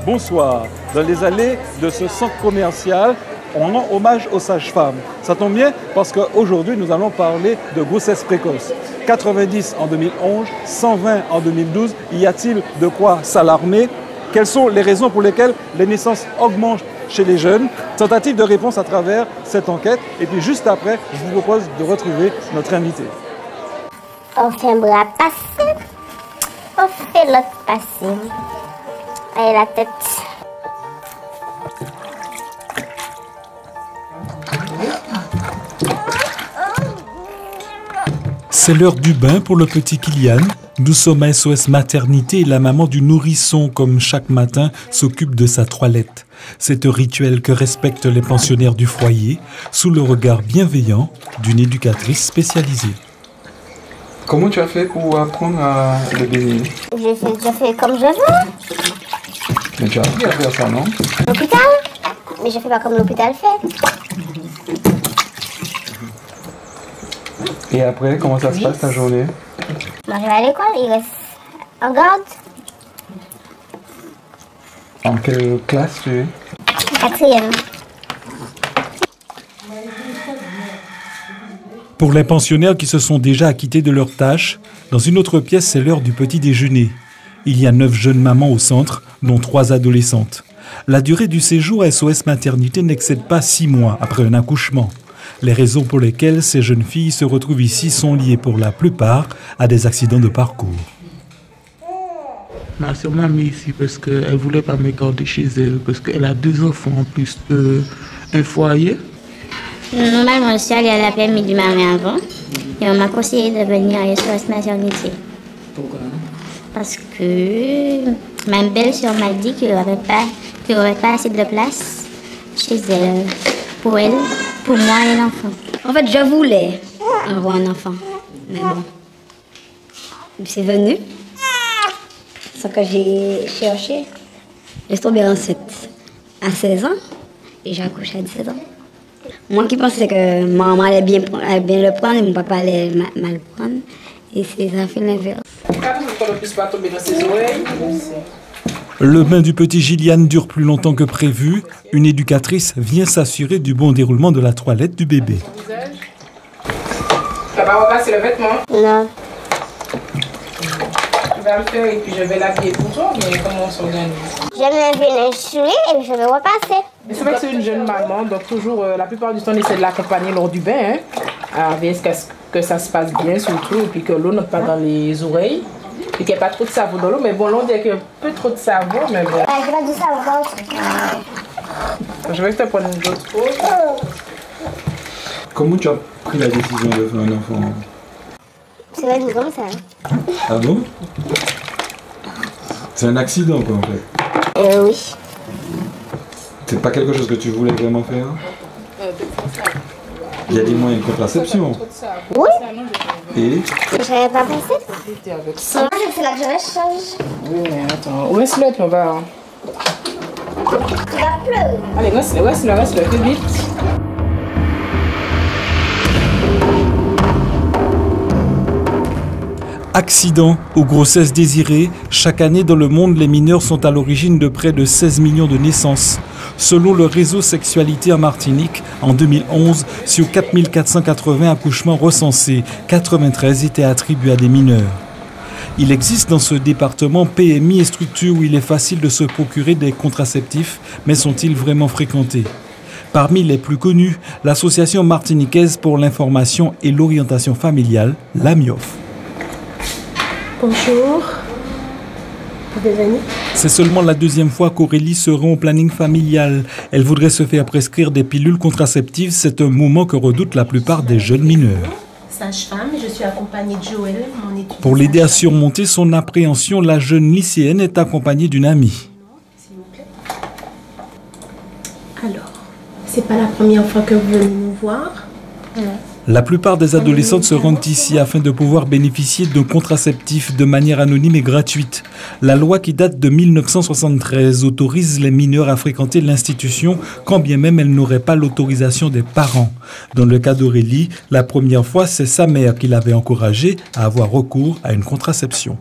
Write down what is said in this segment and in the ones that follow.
Bonsoir. Dans les allées de ce centre commercial, on rend hommage aux sages-femmes. Ça tombe bien parce qu'aujourd'hui, nous allons parler de grossesse précoce. 90 en 2011, 120 en 2012. Y a-t-il de quoi s'alarmer? Quelles sont les raisons pour lesquelles les naissances augmentent chez les jeunes? Tentative de réponse à travers cette enquête. Et puis juste après, je vous propose de retrouver notre invité. On fait un bras passer, on fait l'autre passer. Et la tête. C'est l'heure du bain pour le petit Kylian. Nous sommes à SOS Maternité et la maman du nourrisson, comme chaque matin, s'occupe de sa toilette. C'est un rituel que respectent les pensionnaires du foyer, sous le regard bienveillant d'une éducatrice spécialisée. Comment tu as fait pour apprendre à le baigner? Je fais comme je veux. Mais tu as appris à faire ça, non? L'hôpital? Mais je fais pas comme l'hôpital fait. Et après, comment ça se passe ta journée? J'arrive à l'école, il reste en garde. En quelle classe tu es? 4e. Pour les pensionnaires qui se sont déjà acquittés de leurs tâches, dans une autre pièce, c'est l'heure du petit déjeuner. Il y a 9 jeunes mamans au centre, dont 3 adolescentes. La durée du séjour à SOS Maternité n'excède pas 6 mois après un accouchement. Les raisons pour lesquelles ces jeunes filles se retrouvent ici sont liées pour la plupart à des accidents de parcours. Ma soeur m'a mis ici parce qu'elle ne voulait pas me garder chez elle, parce qu'elle a 2 enfants en plus d'un foyer. Normalement, je suis allée à l'après-midi du matin avant et on m'a conseillé de venir à SOS Maternité. Pourquoi? Parce que ma belle-sœur m'a dit qu'il n'y aurait pas assez de place chez elle, pour moi et l'enfant. En fait, je voulais avoir un enfant, mais bon, c'est venu, ce que j'ai cherché. Je suis tombée enceinte à 16 ans et j'ai accouché à 17 ans. Moi qui pensais que maman allait bien le prendre et mon papa allait mal le prendre, et ça a fait l'inverse. Le bain du petit Gillian dure plus longtemps que prévu. Une éducatrice vient s'assurer du bon déroulement de la toilette du bébé. Tu vas pas repasser le vêtement? Non. Je vais le faire et puis je vais l'habiller pour toi, mais comment on s'organise? Je vais venir essuyer et je vais repasser. C'est vrai que c'est une jeune maman, donc toujours, la plupart du temps, on essaie de l'accompagner lors du bain, à veiller que ça se passe bien surtout, et puis que l'eau n'entre pas dans les oreilles. Et qu'il n'y ait pas trop de savon dans l'eau, mais bon, là on dit qu'il y a un peu trop de savon, mais bon. Je vais du savon dans le truc. Je vais te prendre une autre pause. Comment tu as pris la décision de faire un enfant? C'est venu comme ça. Ah bon? C'est un accident quoi en fait? Oui. C'est pas quelque chose que tu voulais vraiment faire? Il y a des moyens de contraception. Oui. Et? Je n'avais pas pensé. Moi, c'est là que je rechange. Oui, mais attends. Où est-ce que on va? Tu vas pleurer. Allez, reste-le, plus vite. Accidents ou grossesses désirées, chaque année dans le monde, les mineurs sont à l'origine de près de 16 millions de naissances. Selon le réseau Sexualité en Martinique, en 2011, sur 4480 accouchements recensés, 93 étaient attribués à des mineurs. Il existe dans ce département PMI et structures où il est facile de se procurer des contraceptifs, mais sont-ils vraiment fréquentés? Parmi les plus connus, l'Association martiniquaise pour l'information et l'orientation familiale, l'AMIOF. Bonjour. C'est seulement la 2e fois qu'Aurélie se rend au planning familial. Elle voudrait se faire prescrire des pilules contraceptives. C'est un moment que redoutent la plupart des jeunes mineurs. Sage-femme, je suis accompagnée de Joël, mon étudiant. Pour l'aider à surmonter son appréhension, la jeune lycéenne est accompagnée d'une amie. S'il vous plaît. Alors, c'est pas la première fois que vous venez nous voir? La plupart des adolescentes se rendent ici afin de pouvoir bénéficier d'un contraceptif de manière anonyme et gratuite. La loi qui date de 1973 autorise les mineurs à fréquenter l'institution quand bien même elle n'aurait pas l'autorisation des parents. Dans le cas d'Aurélie, la première fois, c'est sa mère qui l'avait encouragée à avoir recours à une contraception.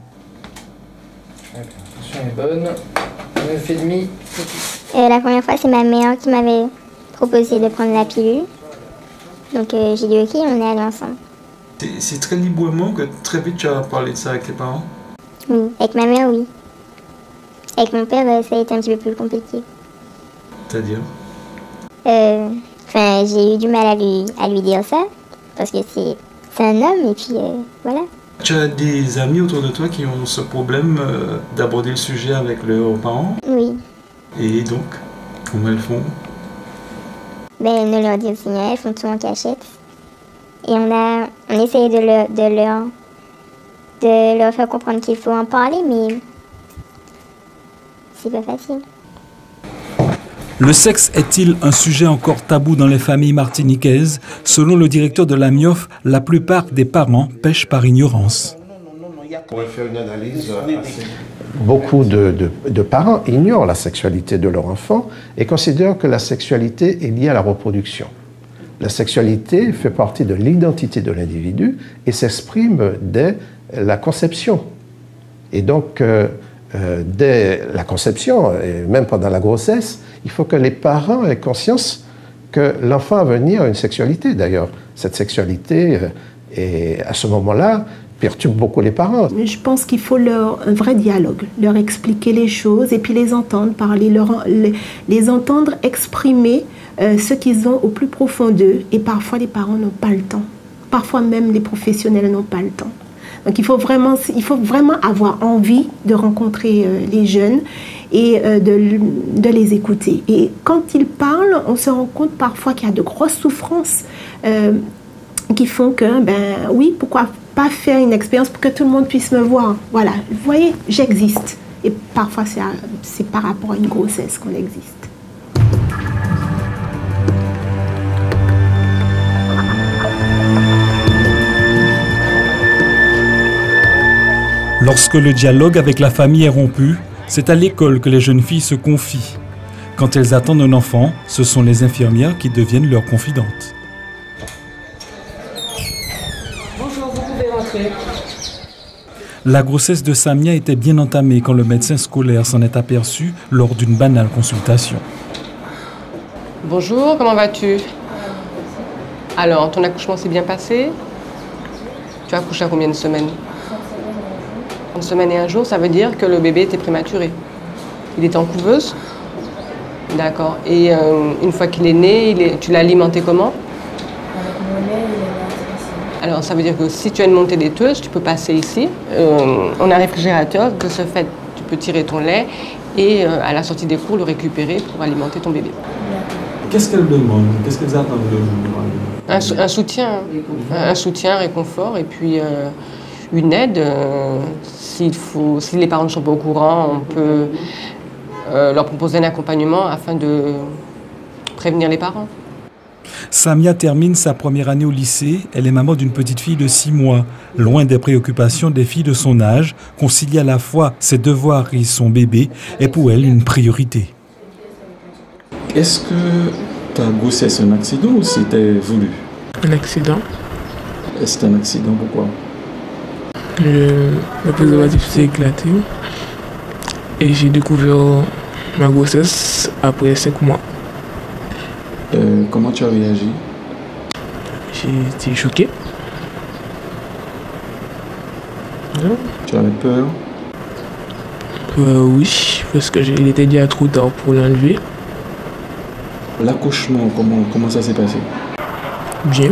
L'attention est bonne. La première fois, c'est ma mère qui m'avait proposé de prendre la pilule. Donc j'ai dit ok, on est allés ensemble. C'est très librement que très vite tu as parlé de ça avec tes parents? Oui, avec ma mère, oui. Avec mon père, ça a été un petit peu plus compliqué. C'est-à-dire? J'ai eu du mal à lui dire ça, parce que c'est un homme, et puis voilà. Tu as des amis autour de toi qui ont ce problème d'aborder le sujet avec leurs parents? Oui. Et donc, comment elles font? Ben, ne leur dire rien, elles font tout en cachette. Et on essayé de leur faire comprendre qu'il faut en parler, mais c'est pas facile. Le sexe est-il un sujet encore tabou dans les familles martiniquaises? Selon le directeur de l'AMIOF, la plupart des parents pêchent par ignorance. On va faire une analyse. Beaucoup de parents ignorent la sexualité de leur enfant et considèrent que la sexualité est liée à la reproduction. La sexualité fait partie de l'identité de l'individu et s'exprime dès la conception. Et donc, dès la conception, et même pendant la grossesse, il faut que les parents aient conscience que l'enfant à venir a une sexualité. D'ailleurs, cette sexualité, à ce moment-là, perturbe beaucoup les parents. Je pense qu'il faut un vrai dialogue, leur expliquer les choses et puis les entendre parler, les entendre exprimer ce qu'ils ont au plus profond d'eux. Et parfois, les parents n'ont pas le temps. Parfois même, les professionnels n'ont pas le temps. Donc, il faut vraiment avoir envie de rencontrer les jeunes et de les écouter. Et quand ils parlent, on se rend compte parfois qu'il y a de grosses souffrances qui font que, ben oui, pourquoi pas faire une expérience pour que tout le monde puisse me voir. Voilà, vous voyez, j'existe. Et parfois, c'est par rapport à une grossesse qu'on existe. Lorsque le dialogue avec la famille est rompu, c'est à l'école que les jeunes filles se confient. Quand elles attendent un enfant, ce sont les infirmières qui deviennent leurs confidentes. Bonjour, vous pouvez rentrer. La grossesse de Samia était bien entamée quand le médecin scolaire s'en est aperçu lors d'une banale consultation. Bonjour, comment vas-tu? Alors, ton accouchement s'est bien passé? Tu as accouché à combien de semaines? Une semaine et un jour, ça veut dire que le bébé était prématuré. Il était en couveuse? D'accord. Et une fois qu'il est né, tu l'as alimenté comment? Avec mon lait et le lait. Alors, ça veut dire que si tu as une montée laiteuse, tu peux passer ici. On a un réfrigérateur. De ce fait, tu peux tirer ton lait et à la sortie des cours, le récupérer pour alimenter ton bébé. Qu'est-ce qu'elles demandent? Qu'est-ce qu'elles attendent de vous? Un soutien. Un soutien, un réconfort et puis une aide. Si les parents ne sont pas au courant, on peut leur proposer un accompagnement afin de prévenir les parents. Samia termine sa première année au lycée. Elle est maman d'une petite fille de 6 mois. Loin des préoccupations des filles de son âge, concilier à la fois ses devoirs et son bébé est pour elle une priorité. Est-ce que ta grossesse est un accident ou c'était voulu? Un accident. C'est un accident, pourquoi? Le préservatif s'est éclaté et j'ai découvert ma grossesse après 5 mois. Comment tu as réagi? J'ai été choqué. Tu avais peur? Oui, parce que il était déjà trop tard pour l'enlever. L'accouchement, comment ça s'est passé? Bien.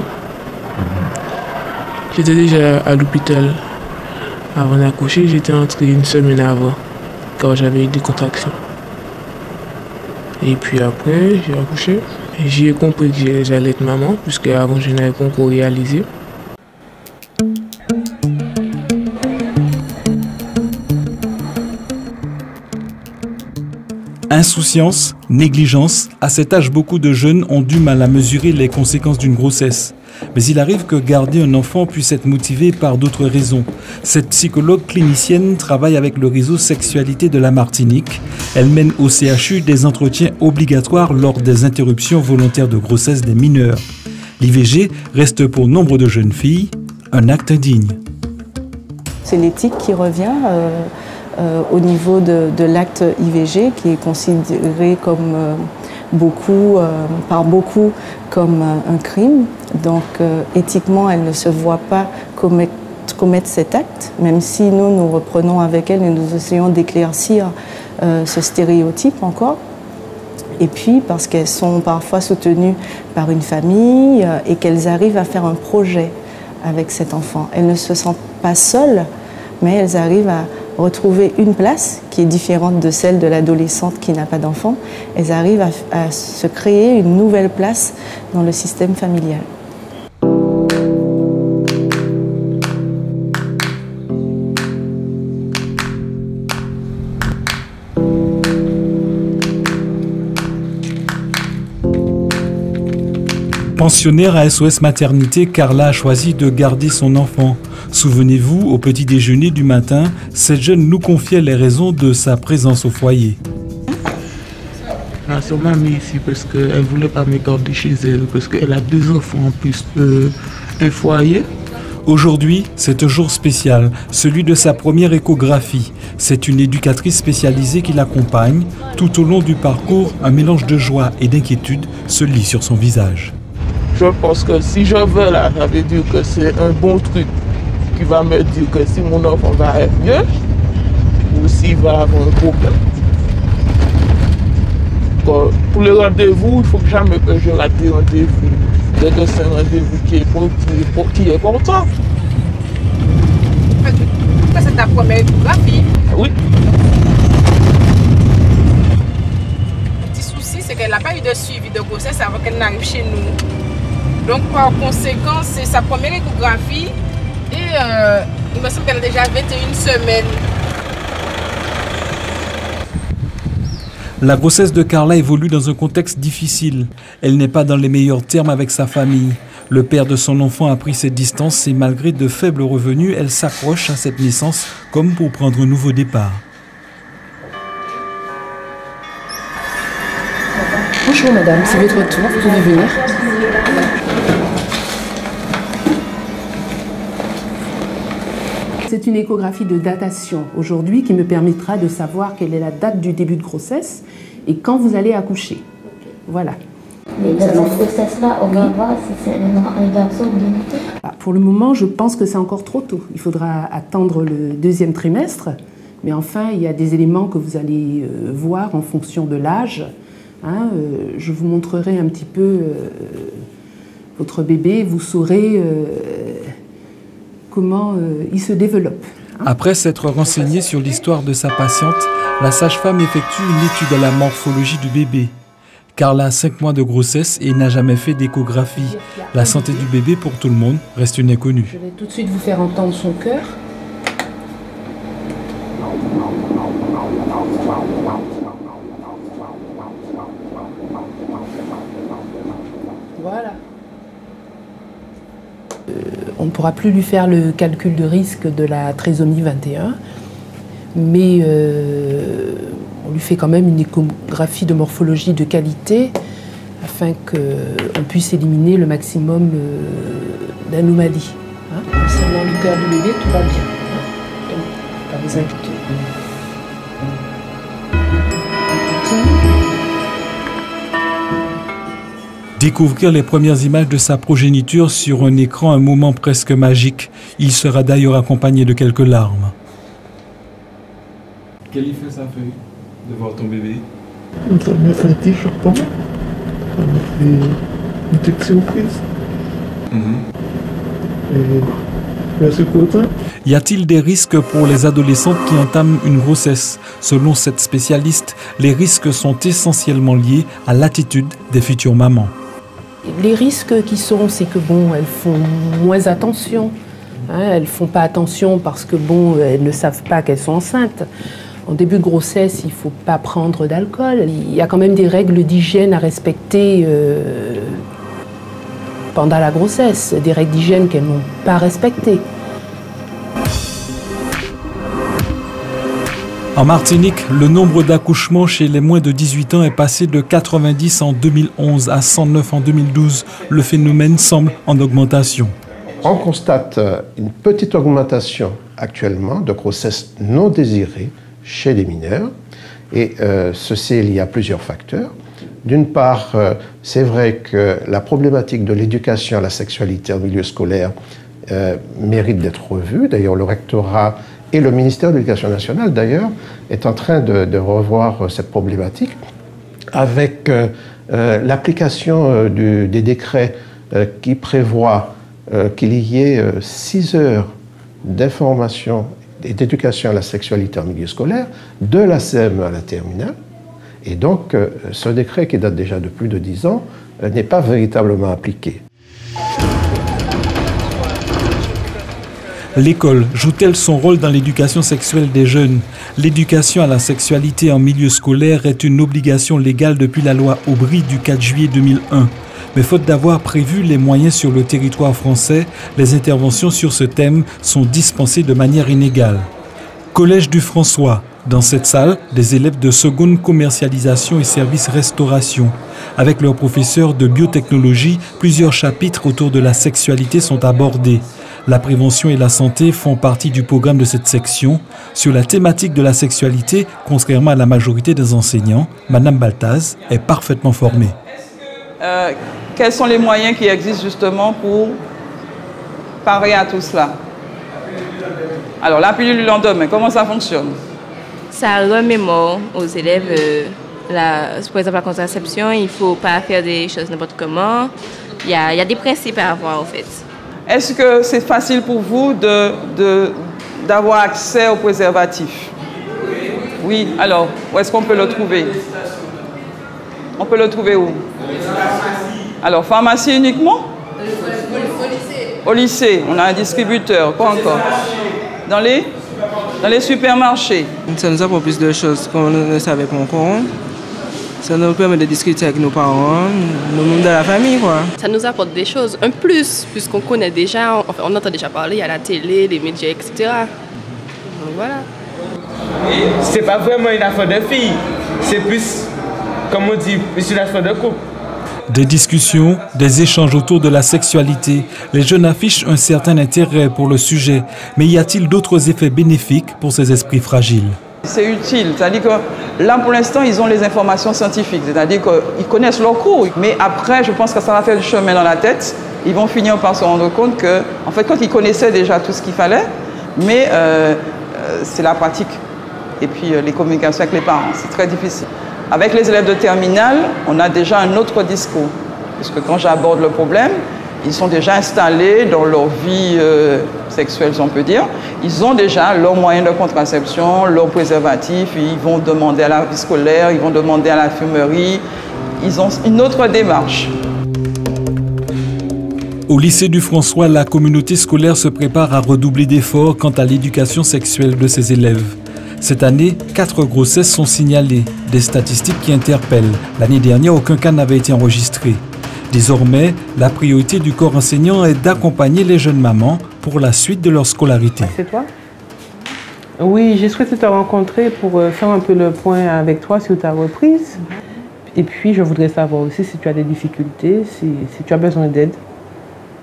J'étais déjà à l'hôpital avant d'accoucher. J'étais entré une semaine avant, quand j'avais eu des contractions. Et puis après, j'ai accouché. Et j'ai compris que j'allais être maman, puisque avant je n'avais pas encore réalisé. Insouciance, négligence, à cet âge, beaucoup de jeunes ont du mal à mesurer les conséquences d'une grossesse. Mais il arrive que garder un enfant puisse être motivé par d'autres raisons. Cette psychologue clinicienne travaille avec le réseau Sexualité de la Martinique. Elle mène au CHU des entretiens obligatoires lors des interruptions volontaires de grossesse des mineurs. L'IVG reste pour nombre de jeunes filles un acte indigne. C'est l'éthique qui revient. au niveau de l'acte IVG qui est considéré comme par beaucoup comme un crime. Donc éthiquement, elle ne se voit pas commettre cet acte, même si nous reprenons avec elle et nous essayons d'éclaircir ce stéréotype encore. Et puis parce qu'elles sont parfois soutenues par une famille et qu'elles arrivent à faire un projet avec cet enfant. Elles ne se sentent pas seules, mais elles arrivent à retrouver une place qui est différente de celle de l'adolescente qui n'a pas d'enfant. Elles arrivent à se créer une nouvelle place dans le système familial. Pensionnaire à SOS Maternité, Carla a choisi de garder son enfant. Souvenez-vous, au petit déjeuner du matin, cette jeune nous confiait les raisons de sa présence au foyer. Ma soeur m'a mis ici parce qu'elle ne voulait pas me garder chez elle, parce qu'elle a 2 enfants en plus un foyer. Aujourd'hui, c'est un jour spécial, celui de sa première échographie. C'est une éducatrice spécialisée qui l'accompagne. Tout au long du parcours, un mélange de joie et d'inquiétude se lit sur son visage. Je pense que si je veux là, ça veut dire que c'est un bon truc qui va me dire que si mon enfant va être mieux ou s'il va avoir un problème. Pour le rendez-vous, il ne faut jamais que je rate des rendez-vous. Dès que c'est un rendez-vous qui est important. C'est ta première échographie? Oui. Le petit souci, c'est qu'elle n'a pas eu de suivi de grossesse avant qu'elle n'arrive chez nous. Donc par conséquent, c'est sa première échographie et il me semble qu'elle a déjà 21 semaines. La grossesse de Carla évolue dans un contexte difficile. Elle n'est pas dans les meilleurs termes avec sa famille. Le père de son enfant a pris ses distances et malgré de faibles revenus, elle s'accroche à cette naissance comme pour prendre un nouveau départ. Bonjour madame, c'est votre tour, vous pouvez venir. C'est une échographie de datation aujourd'hui qui me permettra de savoir quelle est la date du début de grossesse et quand vous allez accoucher. Voilà. Mais dans cette grossesse-là, on va voir si c'est un garçon ou une fille. Pour le moment, je pense que c'est encore trop tôt. Il faudra attendre le 2e trimestre. Mais enfin, il y a des éléments que vous allez voir en fonction de l'âge. Je vous montrerai un petit peu votre bébé. Vous saurez comment il se développe. Après s'être renseignée sur l'histoire de sa patiente, la sage-femme effectue une étude à la morphologie du bébé. Carla a 5 mois de grossesse et n'a jamais fait d'échographie. La santé du bébé pour tout le monde reste une inconnue. Je vais tout de suite vous faire entendre son cœur. Voilà. On ne pourra plus lui faire le calcul de risque de la trisomie 21, mais on lui fait quand même une échographie de morphologie de qualité afin qu'on puisse éliminer le maximum d'anomalies. Concernant le cœur du bébé, tout va bien. Donc, pas vous inquiéter. Découvrir les premières images de sa progéniture sur un écran, un moment presque magique. Il sera d'ailleurs accompagné de quelques larmes. Quel effet ça fait de voir ton bébé? Ça m'a fait différent. Ça m'a fait une petite surprise. Y a-t-il des risques pour les adolescentes qui entament une grossesse? Selon cette spécialiste, les risques sont essentiellement liés à l'attitude des futures mamans. Les risques qui sont, c'est que elles font moins attention. Elles ne font pas attention parce que elles ne savent pas qu'elles sont enceintes. En début de grossesse, il ne faut pas prendre d'alcool. Il y a quand même des règles d'hygiène à respecter pendant la grossesse, des règles d'hygiène qu'elles n'ont pas respectées. En Martinique, le nombre d'accouchements chez les moins de 18 ans est passé de 90 en 2011 à 109 en 2012. Le phénomène semble en augmentation. On constate une petite augmentation actuellement de grossesses non désirées chez les mineurs. Et ceci est lié à plusieurs facteurs. D'une part, c'est vrai que la problématique de l'éducation à la sexualité en milieu scolaire mérite d'être revue. D'ailleurs, le rectorat et le ministère de l'Éducation nationale, d'ailleurs, est en train de revoir cette problématique avec l'application des décrets qui prévoient qu'il y ait 6 heures d'information et d'éducation à la sexualité en milieu scolaire, de la CM à la terminale. Et donc, ce décret qui date déjà de plus de 10 ans n'est pas véritablement appliqué. L'école joue-t-elle son rôle dans l'éducation sexuelle des jeunes? L'éducation à la sexualité en milieu scolaire est une obligation légale depuis la loi Aubry du 4 juillet 2001. Mais faute d'avoir prévu les moyens sur le territoire français, les interventions sur ce thème sont dispensées de manière inégale. Collège du François. Dans cette salle, des élèves de seconde commercialisation et services restauration. Avec leurs professeurs de biotechnologie, plusieurs chapitres autour de la sexualité sont abordés. La prévention et la santé font partie du programme de cette section. Sur la thématique de la sexualité, contrairement à la majorité des enseignants, Madame Baltaz est parfaitement formée. Quels sont les moyens qui existent justement pour parer à tout cela? Alors, la pilule du lendemain, comment ça fonctionne? Ça remémore aux élèves, par exemple, la contraception, il ne faut pas faire des choses n'importe comment. Il y a des principes à avoir, en fait. Est-ce que c'est facile pour vous d'avoir accès au préservatif? Oui. Alors, où est-ce qu'on peut le trouver? On peut le trouver où? Alors, pharmacie uniquement? Au lycée, on a un distributeur. Quoi encore? Dans les supermarchés. Ça nous apprend plus de choses qu'on ne savait pas encore. Ça nous permet de discuter avec nos parents, nos membres de la famille, quoi. Ça nous apporte des choses, un plus, puisqu'on connaît déjà, on entend déjà parler à la télé, les médias, etc. Donc voilà. C'est pas vraiment une affaire de filles, c'est plus, comme on dit, plus une affaire de couple. Des discussions, des échanges autour de la sexualité. Les jeunes affichent un certain intérêt pour le sujet. Mais y a-t-il d'autres effets bénéfiques pour ces esprits fragiles? C'est utile, c'est-à-dire que là pour l'instant ils ont les informations scientifiques, c'est-à-dire qu'ils connaissent leur cours, mais après je pense que ça va faire du chemin dans la tête, ils vont finir par se rendre compte que, en fait, quand ils connaissaient déjà tout ce qu'il fallait, mais c'est la pratique et puis les communications avec les parents, c'est très difficile. Avec les élèves de terminale, on a déjà un autre discours, parce que quand j'aborde le problème, ils sont déjà installés dans leur vie sexuelle, si on peut dire. Ils ont déjà leurs moyens de contraception, leurs préservatifs, ils vont demander à la vie scolaire, ils vont demander à l'infirmerie. Ils ont une autre démarche. Au lycée du François, la communauté scolaire se prépare à redoubler d'efforts quant à l'éducation sexuelle de ses élèves. Cette année, 4 grossesses sont signalées, des statistiques qui interpellent. L'année dernière, aucun cas n'avait été enregistré. Désormais, la priorité du corps enseignant est d'accompagner les jeunes mamans pour la suite de leur scolarité. C'est toi? Oui, j'ai souhaité te rencontrer pour faire un peu le point avec toi sur ta reprise. Et puis, je voudrais savoir aussi si tu as des difficultés, si tu as besoin d'aide.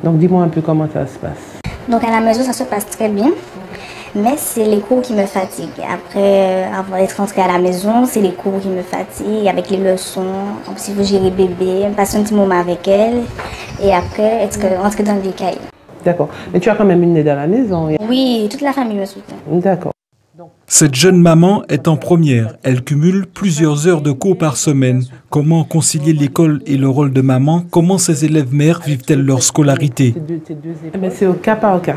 Donc, dis-moi un peu comment ça se passe. Donc, à la maison, ça se passe très bien. Mais c'est les cours qui me fatiguent. Après avoir été rentrée à la maison, c'est les cours qui me fatiguent, avec les leçons. En plus, il faut gérer bébé, passer un petit moment avec elle. Et après, rentrer dans les cahiers. D'accord. Mais tu as quand même une aide à la maison? Oui, toute la famille me soutient. D'accord. Cette jeune maman est en première. Elle cumule plusieurs heures de cours par semaine. Comment concilier l'école et le rôle de maman? Comment ces élèves mères vivent-elles leur scolarité? C'est au cas par cas.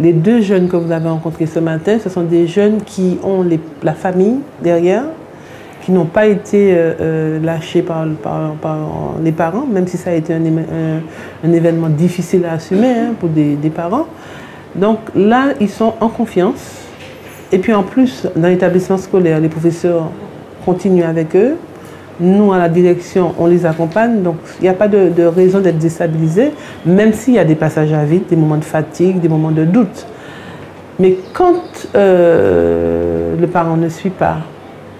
Les 2 jeunes que vous avez rencontrés ce matin, ce sont des jeunes qui ont la famille derrière, qui n'ont pas été lâchés par les parents, même si ça a été un événement difficile à assumer pour des parents. Donc là, ils sont en confiance. Et puis en plus, dans l'établissement scolaire, les professeurs continuent avec eux. Nous, à la direction, on les accompagne, donc il n'y a pas de raison d'être déstabilisé, même s'il y a des passages à vide, des moments de fatigue, des moments de doute. Mais quand le parent ne suit pas,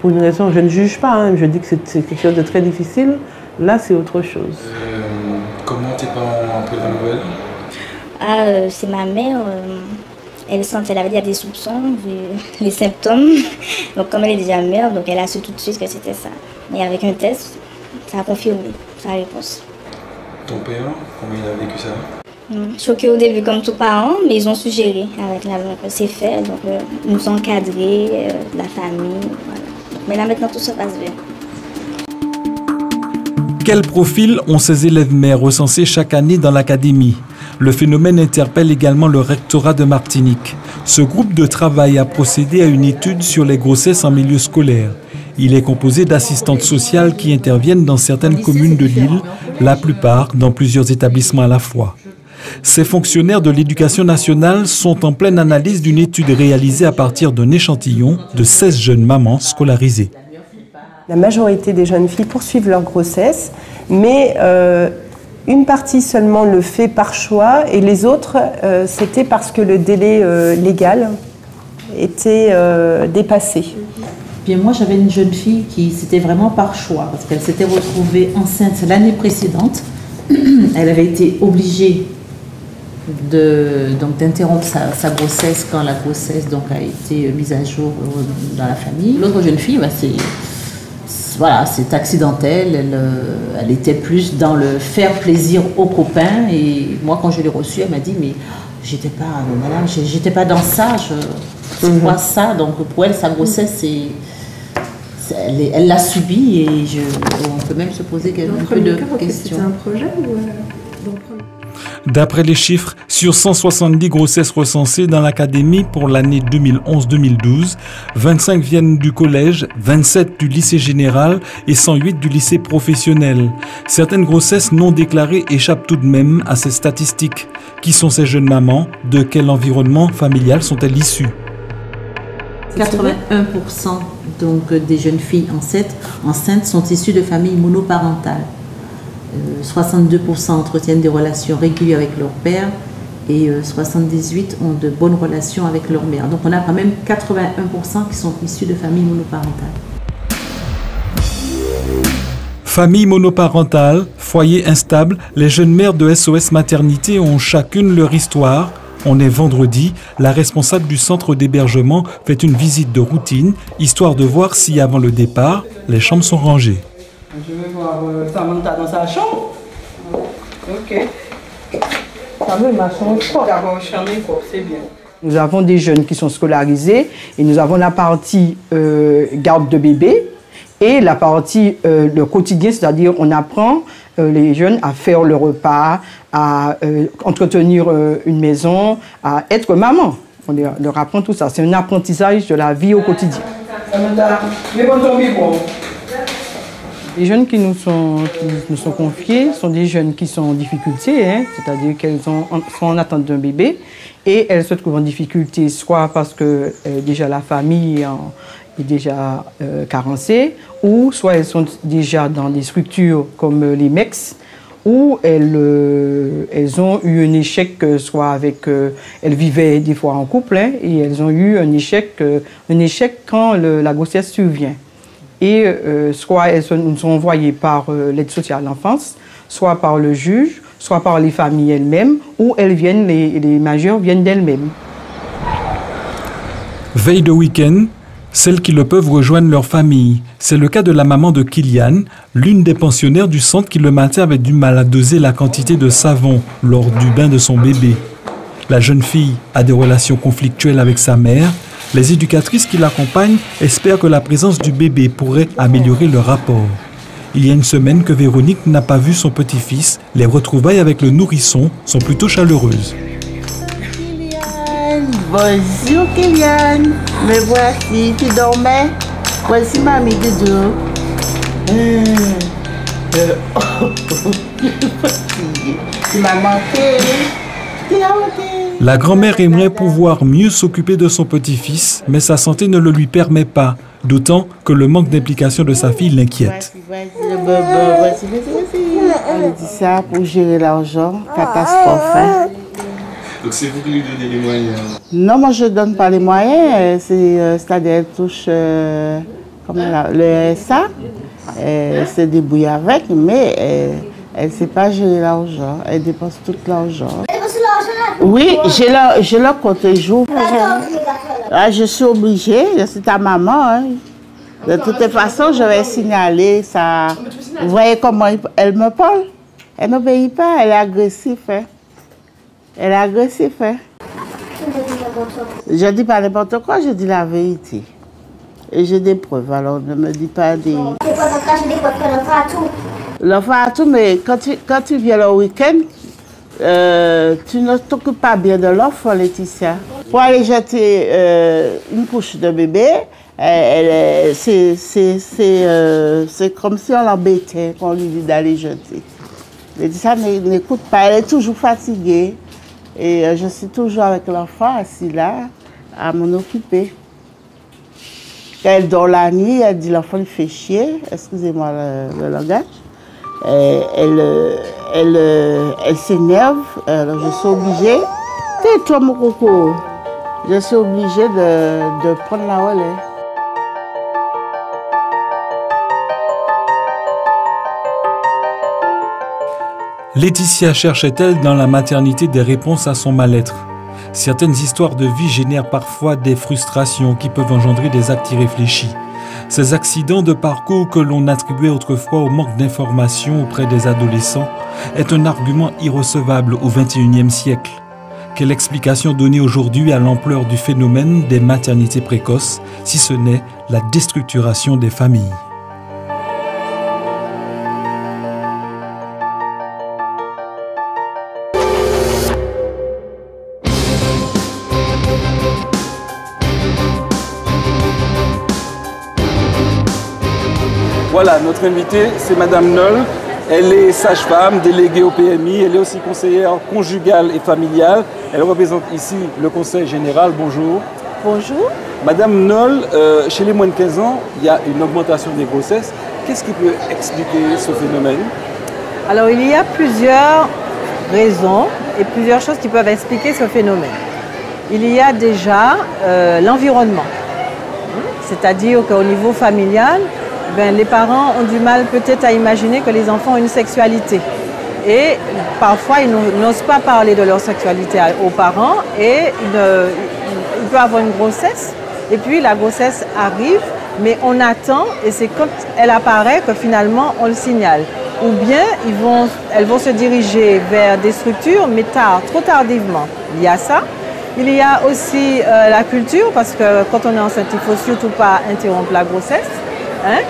pour une raison, je ne juge pas, je dis que c'est quelque chose de très difficile, là c'est autre chose. Comment tes parents ont appris la nouvelle? C'est ma mère Elle sentait, elle avait déjà des soupçons, vu les symptômes. Donc comme elle est déjà mère, donc elle a su tout de suite que c'était ça. Et avec un test, ça a confirmé sa réponse. Ton père, comment il a vécu ça? Choqué au début comme tous parents, mais ils ont suggéré avec la donc c'est fait, donc ils nous ont encadrés, la famille, voilà. Mais là maintenant tout se passe bien. Quel profil ont ces élèves mères recensés chaque année dans l'académie? Le phénomène interpelle également le rectorat de Martinique. Ce groupe de travail a procédé à une étude sur les grossesses en milieu scolaire. Il est composé d'assistantes sociales qui interviennent dans certaines communes de l'île, la plupart dans plusieurs établissements à la fois. Ces fonctionnaires de l'éducation nationale sont en pleine analyse d'une étude réalisée à partir d'un échantillon de 16 jeunes mamans scolarisées. La majorité des jeunes filles poursuivent leur grossesse, mais une partie seulement le fait par choix et les autres, c'était parce que le délai légal était dépassé. Bien, moi, j'avais une jeune fille qui, c'était vraiment par choix, parce qu'elle s'était retrouvée enceinte l'année précédente. Elle avait été obligée d'interrompre sa grossesse quand la grossesse donc, a été mise à jour dans la famille. L'autre jeune fille, bah, c'est accidentel, elle était plus dans le faire plaisir aux copains. Et moi, quand je l'ai reçue, elle m'a dit, mais j'étais pas dans ça, c'est quoi ça? Donc pour elle, sa grossesse, elle l'a subie et on peut même se poser un peu de questions. C'était un projet ou D'après les chiffres, sur 170 grossesses recensées dans l'académie pour l'année 2011-2012, 25 viennent du collège, 27 du lycée général et 108 du lycée professionnel. Certaines grossesses non déclarées échappent tout de même à ces statistiques. Qui sont ces jeunes mamans? De quel environnement familial sont-elles issues? 81% donc, des jeunes filles enceintes sont issues de familles monoparentales. 62% entretiennent des relations régulières avec leur père et 78% ont de bonnes relations avec leur mère. Donc on a quand même 81% qui sont issus de familles monoparentales. Famille monoparentale, foyer instable, les jeunes mères de SOS Maternité ont chacune leur histoire. On est vendredi, la responsable du centre d'hébergement fait une visite de routine, histoire de voir si avant le départ, les chambres sont rangées. Je vais voir Samantha dans sa chambre. Ok. Ça veut ma chambre quoi? D'abord, c'est bien. Nous avons des jeunes qui sont scolarisés et nous avons la partie garde de bébé et la partie le quotidien, c'est-à-dire on apprend les jeunes à faire le repas, à entretenir une maison, à être maman. On leur apprend tout ça. C'est un apprentissage de la vie au quotidien. Samantha, les bons tombés, bon. Les jeunes qui nous sont confiés sont des jeunes qui sont en difficulté, hein, c'est-à-dire qu'elles sont en attente d'un bébé et elles se trouvent en difficulté soit parce que déjà la famille est déjà carencée ou soit elles sont déjà dans des structures comme les MEX où elles ont eu un échec, soit avec... elles vivaient des fois en couple hein, et elles ont eu un échec quand la grossesse survient. Et soit elles nous sont envoyées par l'aide sociale à l'enfance, soit par le juge, soit par les familles elles-mêmes, ou les majeures viennent d'elles-mêmes. Veille de week-end, celles qui le peuvent rejoignent leur famille. C'est le cas de la maman de Kylian, l'une des pensionnaires du centre qui le matin avait du mal à doser la quantité de savon lors du bain de son bébé. La jeune fille a des relations conflictuelles avec sa mère. Les éducatrices qui l'accompagnent espèrent que la présence du bébé pourrait améliorer leur rapport. Il y a une semaine que Véronique n'a pas vu son petit-fils. Les retrouvailles avec le nourrisson sont plutôt chaleureuses. Bonjour Kylian, me voici, tu dormais? Voici mamie Doudou. Tu m'as manqué. La grand-mère aimerait pouvoir mieux s'occuper de son petit-fils, mais sa santé ne le lui permet pas, d'autant que le manque d'implication de sa fille l'inquiète. Voici. On dit ça pour gérer l'argent, catastrophe. Hein. Donc c'est vous qui lui donnez les moyens? Non, moi je ne donne pas les moyens, c'est-à-dire elle touche le SA, elle se débrouille avec, mais elle ne sait pas gérer l'argent, elle dépense tout l'argent. Oui, je le compte jour. Ah, je suis obligée, je suis ta maman. Hein. De toute façon, je vais signaler ça. Vous voyez comment elle me parle? Elle n'obéit pas, elle est agressive. Hein. Elle est agressive. Hein. Je ne dis pas n'importe quoi, je dis la vérité. Et j'ai des preuves, alors ne me dis pas des... C'est quoi dans le cas, j'ai des preuves que l'enfant a tout? L'enfant a tout, mais quand tu viens le week-end, tu ne t'occupes pas bien de l'enfant, Laetitia. Pour aller jeter une couche de bébé, c'est comme si on l'embêtait, qu'on lui dit d'aller jeter. Laetitia n'écoute pas, elle est toujours fatiguée. Et je suis toujours avec l'enfant assis là, à m'en occuper. Quand elle dort la nuit, elle dit l'enfant lui fait chier, excusez-moi le langage. Elle s'énerve, je suis obligée. Tais-toi mon coco. Je suis obligée de prendre la relais. Laetitia cherchait-elle dans la maternité des réponses à son mal-être? Certaines histoires de vie génèrent parfois des frustrations qui peuvent engendrer des actes irréfléchis. Ces accidents de parcours que l'on attribuait autrefois au manque d'information auprès des adolescents est un argument irrecevable au XXIe siècle. Quelle explication donner aujourd'hui à l'ampleur du phénomène des maternités précoces, si ce n'est la déstructuration des familles? Voilà, notre invitée, c'est Madame Noll. Elle est sage-femme, déléguée au PMI. Elle est aussi conseillère conjugale et familiale. Elle représente ici le Conseil général. Bonjour. Bonjour. Madame Noll, chez les moins de 15 ans, il y a une augmentation des grossesses. Qu'est-ce qui peut expliquer ce phénomène? Alors, il y a plusieurs raisons et plusieurs choses qui peuvent expliquer ce phénomène. Il y a déjà l'environnement. C'est-à-dire qu'au niveau familial, les parents ont du mal peut-être à imaginer que les enfants ont une sexualité. Et parfois, ils n'osent pas parler de leur sexualité aux parents et il peut avoir une grossesse. Et puis, la grossesse arrive, mais on attend et c'est quand elle apparaît que finalement, on le signale. Ou bien, elles vont se diriger vers des structures, mais tard, trop tardivement. Il y a ça. Il y a aussi la culture, parce que quand on est enceinte, il ne faut surtout pas interrompre la grossesse.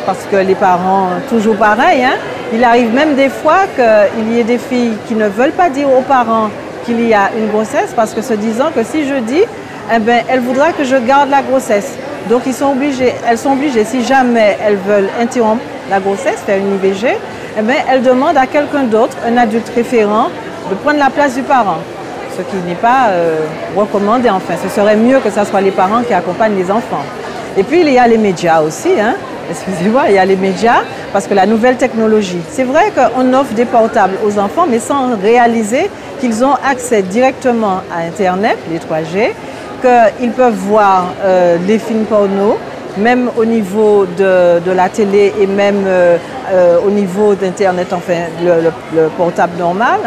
Parce que les parents, toujours pareil, il arrive même des fois qu'il y ait des filles qui ne veulent pas dire aux parents qu'il y a une grossesse parce que se disant que si je dis, elle voudra que je garde la grossesse. Donc elles sont obligées, si jamais elles veulent interrompre la grossesse, faire une IVG, elles demandent à quelqu'un d'autre, un adulte référent, de prendre la place du parent. Ce qui n'est pas recommandé, enfin. Ce serait mieux que ce soit les parents qui accompagnent les enfants. Et puis il y a les médias aussi, Excusez-moi, il y a les médias, parce que la nouvelle technologie. C'est vrai qu'on offre des portables aux enfants, mais sans réaliser qu'ils ont accès directement à Internet, les 3G, qu'ils peuvent voir les films porno, même au niveau de la télé et même au niveau d'Internet, enfin le portable normal.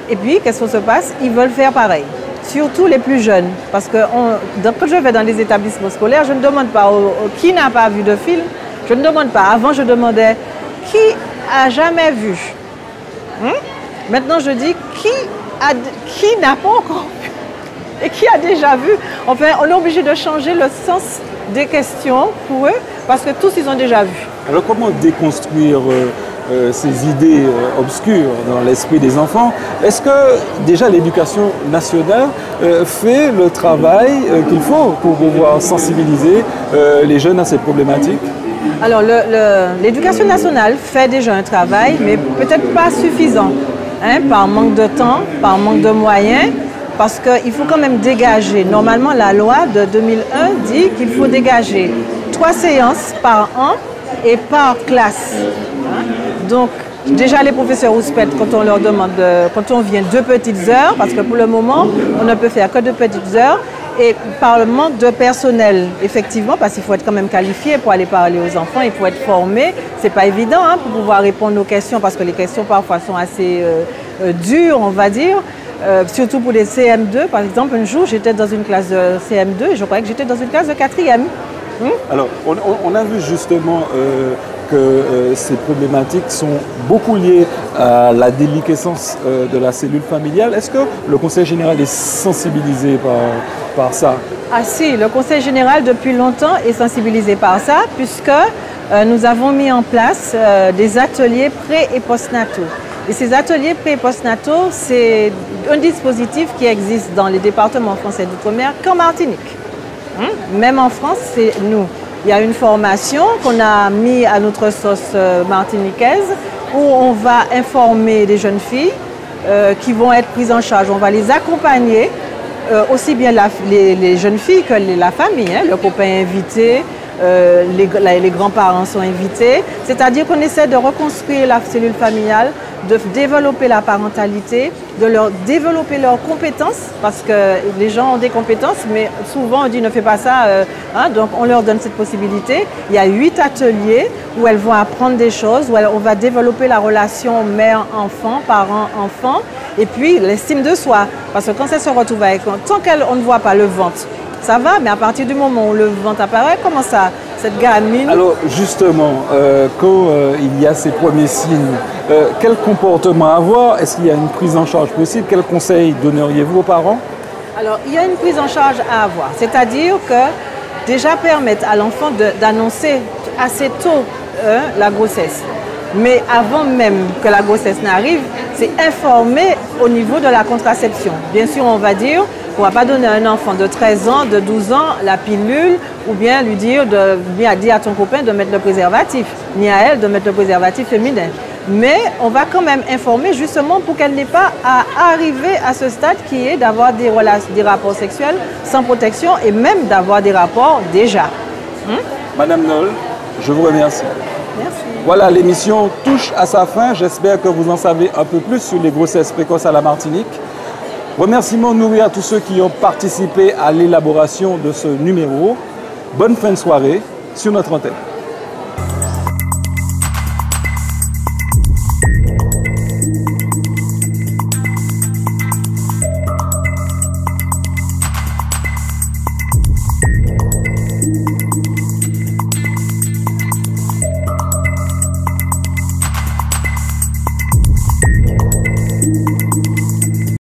Et puis, qu'est-ce qui se passe? Ils veulent faire pareil. Surtout les plus jeunes, parce que quand je vais dans les établissements scolaires, je ne demande pas qui n'a pas vu de film, je ne demande pas. Avant, je demandais qui a jamais vu. Maintenant, je dis qui n'a pas encore vu et qui a déjà vu. Enfin, on est obligé de changer le sens des questions pour eux, parce que tous, ils ont déjà vu. Alors, comment déconstruire ces idées obscures dans l'esprit des enfants? Est-ce que déjà l'éducation nationale fait le travail qu'il faut pour pouvoir sensibiliser les jeunes à ces problématiques? Alors l'éducation nationale fait déjà un travail, mais peut-être pas suffisant, par manque de temps, par manque de moyens, parce qu'il faut quand même dégager. Normalement, la loi de 2001 dit qu'il faut dégager 3 séances par an et par classe. Donc, déjà les professeurs rouspètent quand on leur demande, quand on vient 2 petites heures, parce que pour le moment, on ne peut faire que 2 petites heures, et par le manque de personnel, effectivement, parce qu'il faut être quand même qualifié pour aller parler aux enfants, il faut être formé. C'est pas évident pour pouvoir répondre aux questions, parce que les questions parfois sont assez dures, on va dire. surtout pour les CM2. Par exemple, un jour, j'étais dans une classe de CM2 et je croyais que j'étais dans une classe de 4e. Alors, on a vu justement que ces problématiques sont beaucoup liées à la déliquescence de la cellule familiale. Est-ce que le Conseil général est sensibilisé par ça? Ah si, le Conseil général depuis longtemps est sensibilisé par ça, puisque nous avons mis en place des ateliers pré- et postnataux. Et ces ateliers pré- et postnataux, c'est un dispositif qui existe dans les départements français d'outre-mer qu'en Martinique. Même en France, c'est nous. Il y a une formation qu'on a mis à notre sauce martiniquaise où on va informer les jeunes filles qui vont être prises en charge. On va les accompagner, aussi bien les jeunes filles que la famille, hein, le copain invité, les grands-parents sont invités. C'est-à-dire qu'on essaie de reconstruire la cellule familiale, de développer la parentalité, de leur développer leurs compétences, parce que les gens ont des compétences, mais souvent on dit ne fais pas ça, donc on leur donne cette possibilité. Il y a 8 ateliers où elles vont apprendre des choses, où on va développer la relation mère-enfant, parent-enfant, et puis l'estime de soi, parce que quand ça se retrouve avec, tant qu'on ne voit pas le ventre, ça va, mais à partir du moment où le ventre apparaît, comment ça, cette gamine... Alors justement, quand il y a ces premiers signes, quel comportement avoir? Est-ce qu'il y a une prise en charge possible? Quels conseils donneriez-vous aux parents? Alors, il y a une prise en charge à avoir, c'est-à-dire que déjà permettre à l'enfant d'annoncer assez tôt la grossesse. Mais avant même que la grossesse n'arrive, c'est informer au niveau de la contraception. Bien sûr, on va dire qu'on ne va pas donner à un enfant de 13 ans, de 12 ans la pilule, ou bien lui dire à ton copain de mettre le préservatif, ni à elle de mettre le préservatif féminin. Mais on va quand même informer justement pour qu'elle n'ait pas à arriver à ce stade qui est d'avoir des rapports sexuels sans protection et même d'avoir des rapports déjà. Madame Noll, je vous remercie. Merci. Voilà, l'émission touche à sa fin. J'espère que vous en savez un peu plus sur les grossesses précoces à la Martinique. Remerciements nourris à tous ceux qui ont participé à l'élaboration de ce numéro. Bonne fin de soirée sur notre antenne.